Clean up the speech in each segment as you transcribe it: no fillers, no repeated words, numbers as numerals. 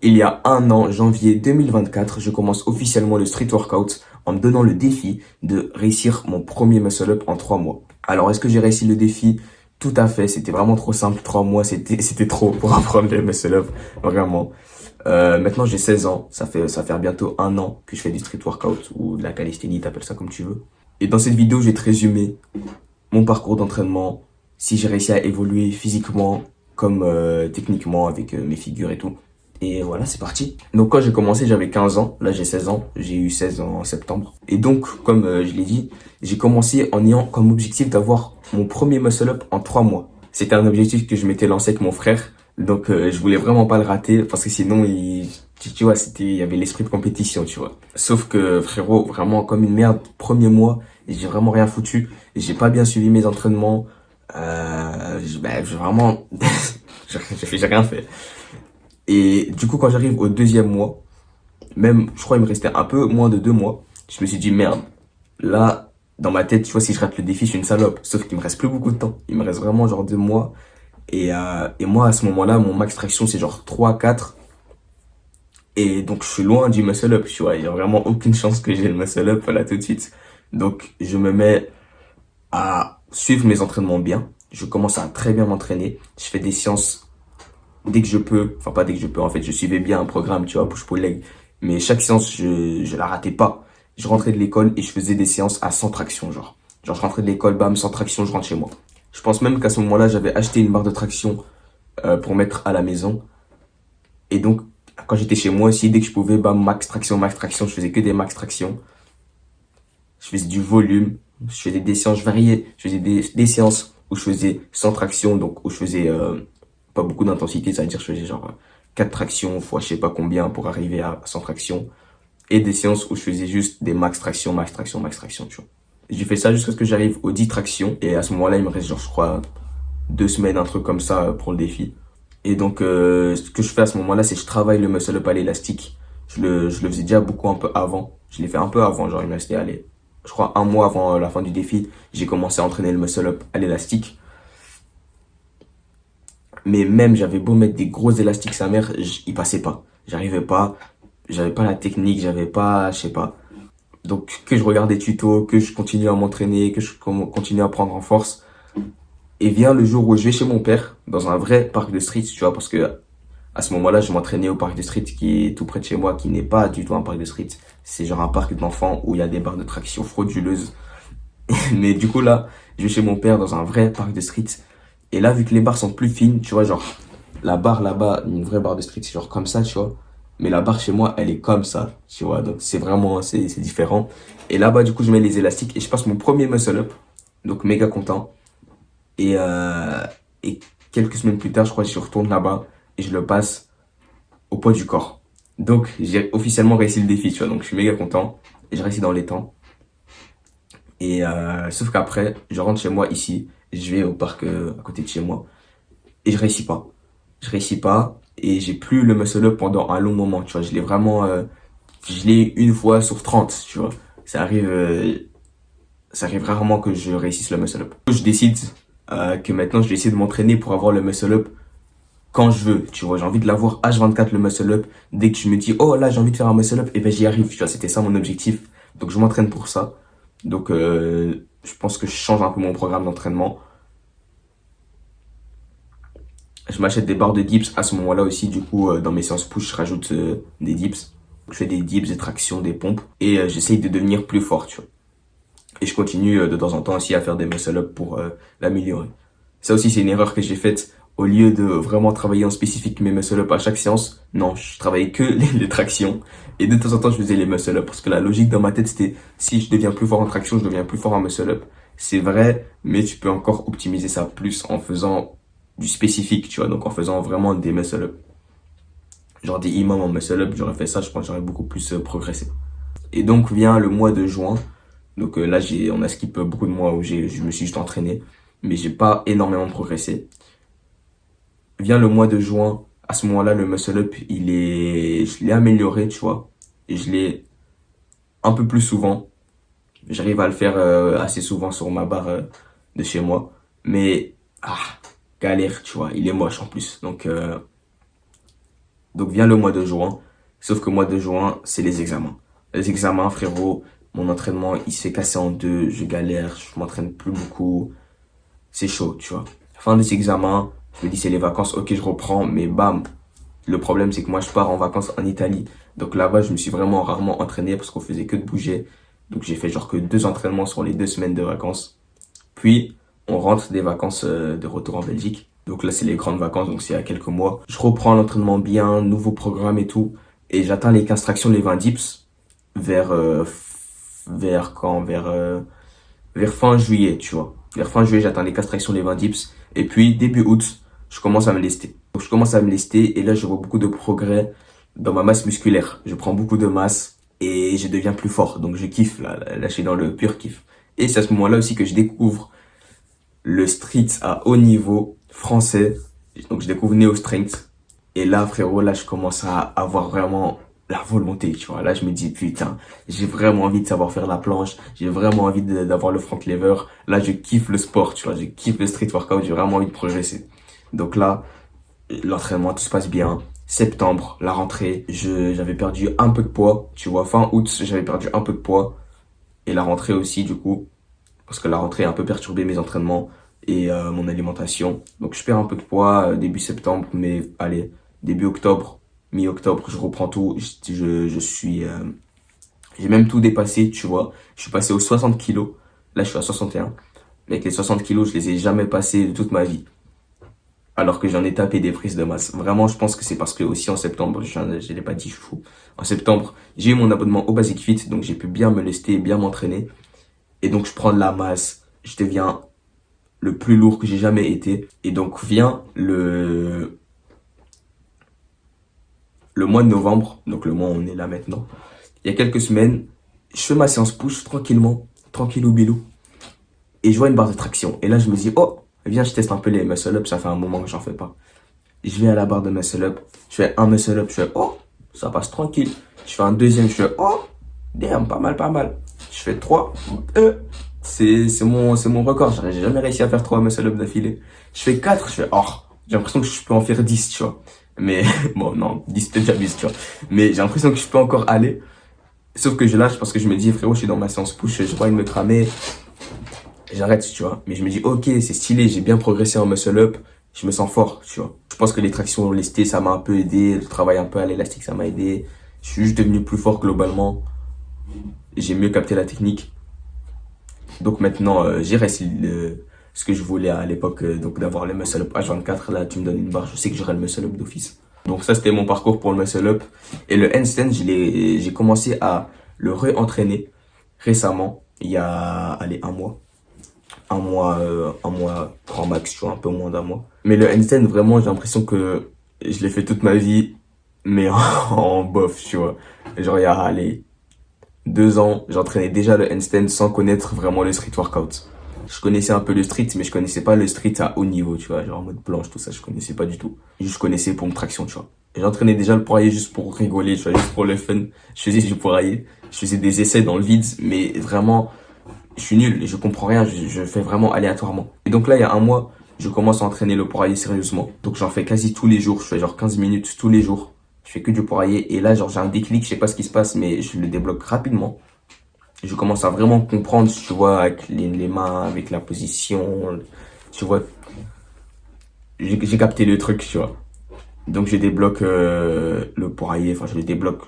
Il y a un an, janvier 2024, je commence officiellement le street workout en me donnant le défi de réussir mon premier muscle-up en 3 mois. Alors, est-ce que j'ai réussi le défi? Tout à fait, c'était vraiment trop simple. 3 mois, c'était trop pour apprendre les muscle-up, vraiment. Maintenant, j'ai 16 ans, ça fait bientôt un an que je fais du street workout ou de la calisthénie, t'appelles ça comme tu veux. Et dans cette vidéo, je vais te résumer mon parcours d'entraînement, si j'ai réussi à évoluer physiquement comme techniquement avec mes figures et tout. Et voilà, c'est parti. Donc quand j'ai commencé, j'avais 15 ans. Là, j'ai 16 ans. J'ai eu 16 en septembre. Et donc, comme je l'ai dit, j'ai commencé en ayant comme objectif d'avoir mon premier muscle-up en 3 mois. C'était un objectif que je m'étais lancé avec mon frère. Donc, je voulais vraiment pas le rater parce que sinon, tu vois, il y avait l'esprit de compétition, tu vois. Sauf que, frérot, vraiment comme une merde, premier mois, j'ai vraiment rien foutu. J'ai pas bien suivi mes entraînements. J'ai vraiment, j'ai rien fait. Et du coup, quand j'arrive au deuxième mois, même, je crois qu'il me restait un peu moins de 2 mois, je me suis dit, merde, là, dans ma tête, tu vois, si je rate le défi, je suis une salope. Sauf qu'il me reste plus beaucoup de temps. Il me reste vraiment genre 2 mois. Et moi, à ce moment-là, mon max traction, c'est genre 3, 4. Et donc, je suis loin du muscle up, tu vois. Il y a vraiment aucune chance que j'ai le muscle up là tout de suite. Donc, je me mets à suivre mes entraînements bien. Je commence à très bien m'entraîner. Je fais des séances dès que je peux, enfin pas dès que je peux, en fait, je suivais bien un programme, tu vois, push-pull leg. Mais chaque séance, je la ratais pas. Je rentrais de l'école et je faisais des séances à 100 traction, genre. Genre, je rentrais de l'école, bam, 100 traction, je rentre chez moi. Je pense même qu'à ce moment-là, j'avais acheté une barre de traction pour mettre à la maison. Et donc, quand j'étais chez moi aussi, dès que je pouvais, bam, max traction, je faisais que des max traction. Je faisais du volume, je faisais des séances variées, je faisais des séances où je faisais 100 tractions, donc où je faisais pas beaucoup d'intensité, c'est-à-dire je faisais genre 4 tractions fois je sais pas combien pour arriver à 100 tractions, et des séances où je faisais juste des max tractions, max tractions, max tractions, tu vois. J'ai fait ça jusqu'à ce que j'arrive aux 10 tractions, et à ce moment-là, il me reste genre, je crois, 2 semaines, un truc comme ça pour le défi. Et donc, ce que je fais à ce moment-là, c'est que je travaille le muscle up à l'élastique. Je le faisais déjà beaucoup un peu avant. Je l'ai fait un peu avant, genre il me restait, allez, je crois un mois avant la fin du défi, j'ai commencé à entraîner le muscle up à l'élastique. Mais même, j'avais beau mettre des gros élastiques, sa mère, il passait pas. J'arrivais pas, j'avais pas la technique, j'avais pas, je sais pas. Donc, que je regarde des tutos, que je continue à m'entraîner, que je continue à prendre en force. Et vient le jour où je vais chez mon père, dans un vrai parc de street, tu vois, parce que à ce moment-là, je m'entraînais au parc de street qui est tout près de chez moi, qui n'est pas du tout un parc de street. C'est genre un parc d'enfants où il y a des barres de traction frauduleuses. Mais du coup, là, je vais chez mon père dans un vrai parc de street. Et là, vu que les barres sont plus fines, tu vois, genre, la barre là-bas, une vraie barre de street, c'est genre comme ça, tu vois. Mais la barre chez moi, elle est comme ça, tu vois. Donc, c'est vraiment, c'est différent. Et là-bas, du coup, je mets les élastiques et je passe mon premier muscle-up. Donc, méga content. Et, euh, et quelques semaines plus tard, je crois que je retourne là-bas et je le passe au poids du corps. Donc, j'ai officiellement réussi le défi, tu vois. Donc, je suis méga content et j'ai réussi dans les temps. Et sauf qu'après, je rentre chez moi ici, je vais au parc à côté de chez moi et je réussis pas. Je réussis pas et j'ai plus le muscle up pendant un long moment, tu vois. Je l'ai une fois sur 30, tu vois. Ça arrive, euh, Ça arrive rarement que je réussisse le muscle up. Je décide que maintenant je vais essayer de m'entraîner pour avoir le muscle up quand je veux, tu vois. J'ai envie de l'avoir H24 le muscle up. Dès que je me dis, oh là, j'ai envie de faire un muscle up, et ben j'y arrive, tu vois. C'était ça mon objectif. Donc je m'entraîne pour ça. Donc je pense que je change un peu mon programme d'entraînement. Je m'achète des barres de dips à ce moment-là aussi. Du coup, dans mes séances push, je rajoute des dips. Je fais des dips, des tractions, des pompes. Et j'essaye de devenir plus fort, tu vois. Et je continue de temps en temps aussi à faire des muscle-up pour l'améliorer. Ça aussi, c'est une erreur que j'ai faite. Au lieu de vraiment travailler en spécifique mes muscle-up à chaque séance, non, je travaillais que les tractions. Et de temps en temps, je faisais les muscle-up. Parce que la logique dans ma tête, c'était si je deviens plus fort en traction, je deviens plus fort en muscle-up. C'est vrai, mais tu peux encore optimiser ça plus en faisant du spécifique, tu vois. Donc en faisant vraiment des muscle-up. Genre des imams en muscle-up, j'aurais fait ça, je pense que j'aurais beaucoup plus progressé. Et donc vient le mois de juin. Donc là, on a skip beaucoup de mois où je me suis juste entraîné, mais j'ai pas énormément progressé. Vient le mois de juin, à ce moment-là, le muscle up, je l'ai amélioré, tu vois, et je l'ai un peu plus souvent. J'arrive à le faire assez souvent sur ma barre de chez moi, mais galère, tu vois, il est moche en plus. Donc Donc vient le mois de juin, sauf que mois de juin, c'est les examens. Les examens, frérot, mon entraînement, il se fait casser en deux, je galère, je m'entraîne plus beaucoup, c'est chaud, tu vois. Fin des examens, je me dis c'est les vacances, ok, je reprends, mais bam. Le problème, c'est que moi, je pars en vacances en Italie. Donc là-bas, je me suis vraiment rarement entraîné parce qu'on faisait que de bouger. Donc j'ai fait genre que 2 entraînements sur les 2 semaines de vacances. Puis, on rentre des vacances de retour en Belgique. Donc là, c'est les grandes vacances, donc c'est il y a quelques mois. Je reprends l'entraînement bien, nouveau programme et tout. Et j'atteins les 15 tractions, les 20 dips vers, vers quand? Vers fin juillet, tu vois. Vers fin juillet, j'atteins les 15 tractions, les 20 dips. Et puis, début août, je commence à me lester. Donc, je commence à me lester et là, je vois beaucoup de progrès dans ma masse musculaire. Je prends beaucoup de masse et je deviens plus fort. Donc, je kiffe, là je suis dans le pur kiff. Et c'est à ce moment-là aussi que je découvre le street à haut niveau français. Donc, je découvre Neo Strength. Et là, frérot, là, je commence à avoir vraiment la volonté, tu vois. Là, je me dis, putain, j'ai vraiment envie de savoir faire la planche. J'ai vraiment envie d'avoir le front lever. Là, je kiffe le sport, tu vois. Je kiffe le street workout. J'ai vraiment envie de progresser. Donc là, l'entraînement, tout se passe bien. Septembre, la rentrée, j'avais perdu un peu de poids, tu vois. Fin août, j'avais perdu un peu de poids. Et la rentrée aussi, du coup. Parce que la rentrée a un peu perturbé mes entraînements et mon alimentation. Donc je perds un peu de poids début septembre, mais allez, début octobre, mi-octobre, je reprends tout. Je suis, j'ai même tout dépassé, tu vois. Je suis passé aux 60 kilos. Là, je suis à 61. Mais avec les 60 kilos, je les ai jamais passés de toute ma vie. Alors que j'en ai tapé des prises de masse. Vraiment, je pense que c'est parce que aussi en septembre, je l'ai pas dit, je suis fou. En septembre, j'ai eu mon abonnement au Basic Fit, donc j'ai pu bien me lester, bien m'entraîner. Et donc, je prends de la masse. Je deviens le plus lourd que j'ai jamais été. Et donc, vient le mois de novembre. Donc, le mois où on est là maintenant. Il y a quelques semaines, je fais ma séance push tranquillement. Tranquillou bilou. Et je vois une barre de traction. Et là, je me dis, oh, viens, je teste un peu les muscle-up. Ça fait un moment que j'en fais pas. Je vais à la barre de muscle-up. Je fais un muscle-up. Je fais, oh, ça passe tranquille. Je fais un deuxième. Je fais, oh, damn, pas mal, pas mal. Je fais 3. C'est mon record. J'ai jamais réussi à faire 3 muscle-up d'affilée. Je fais 4. Je fais, oh, j'ai l'impression que je peux en faire 10, tu vois. Mais, bon, non, 10 peut-être j'abuse, tu vois. Mais j'ai l'impression que je peux encore aller. Sauf que je lâche parce que je me dis, frérot, je suis dans ma séance push. J'ai pas envie de me cramer. J'arrête, tu vois. Mais je me dis, ok, c'est stylé. J'ai bien progressé en muscle-up. Je me sens fort, tu vois. Je pense que les tractions lestées, ça m'a un peu aidé. Le travail un peu à l'élastique, ça m'a aidé. Je suis juste devenu plus fort globalement. J'ai mieux capté la technique. Donc maintenant, j'ai réussi ce que je voulais à l'époque, donc d'avoir le muscle up H24. Là, tu me donnes une barre, je sais que j'aurai le muscle up d'office. Donc ça, c'était mon parcours pour le muscle up. Et le handstand, j'ai commencé à le re-entraîner récemment, il y a, allez, un mois grand max, tu vois, un peu moins d'un mois. Mais le handstand, vraiment, j'ai l'impression que je l'ai fait toute ma vie, mais en bof, tu vois. Genre, il y a, allez, 2 ans, j'entraînais déjà le handstand sans connaître vraiment le street workout. Je connaissais un peu le street, mais je connaissais pas le street à haut niveau, tu vois, genre en mode planche, tout ça, je connaissais pas du tout. Je connaissais pour me traction, tu vois. Et j'entraînais déjà le poirier juste pour rigoler, tu vois, juste pour le fun. Je faisais du poirier, je faisais des essais dans le vide, mais vraiment, je suis nul, je comprends rien, je fais vraiment aléatoirement. Et donc là, il y a un mois, je commence à entraîner le poirier sérieusement. Donc j'en fais quasi tous les jours, je fais genre 15 minutes tous les jours. Je fais que du poirier et là, genre, j'ai un déclic, je sais pas ce qui se passe, mais je le débloque rapidement. Je commence à vraiment comprendre, tu vois, avec les mains, avec la position, tu vois. J'ai capté le truc, tu vois. Donc je débloque le poirier, enfin je le débloque,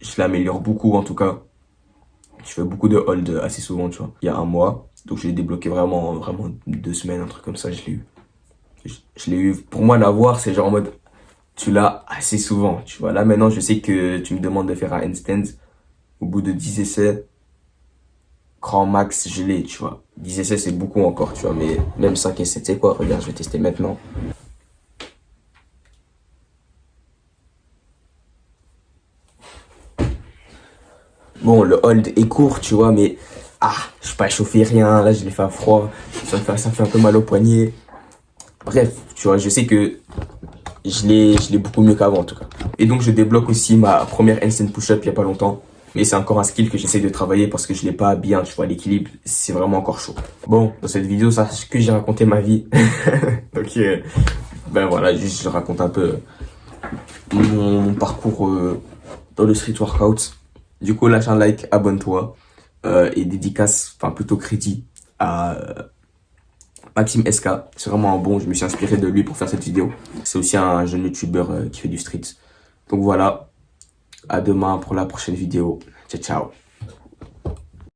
je l'améliore beaucoup en tout cas. Je fais beaucoup de hold assez souvent, tu vois. Il y a un mois, donc je l'ai débloqué vraiment, vraiment 2 semaines, un truc comme ça, je l'ai eu. Je l'ai eu. Pour moi, l'avoir, c'est genre en mode, tu l'as assez souvent, tu vois. Là maintenant, je sais que tu me demandes de faire un handstand. Au bout de 10 essais, grand max, je l'ai, tu vois. 10 essais, c'est beaucoup encore, tu vois. Mais même 5 essais, tu sais quoi, regarde, je vais tester maintenant. Bon, le hold est court, tu vois, mais je suis pas échauffé, rien. Là, je l'ai fait à froid. Ça me fait un peu mal au poignet. Bref, tu vois, je sais que je l'ai beaucoup mieux qu'avant, en tout cas. Et donc, je débloque aussi ma première handstand push-up il y a pas longtemps. Mais c'est encore un skill que j'essaie de travailler parce que je l'ai pas bien, tu vois, l'équilibre, c'est vraiment encore chaud. Bon, dans cette vidéo, sache que j'ai raconté ma vie. Donc, ben voilà, juste je raconte un peu mon parcours dans le street workout. Du coup, lâche un like, abonne-toi et dédicace, enfin plutôt crédit à Maxime SK. C'est vraiment un bon, je me suis inspiré de lui pour faire cette vidéo. C'est aussi un jeune youtubeur qui fait du street. Donc voilà, à demain pour la prochaine vidéo. Ciao, ciao.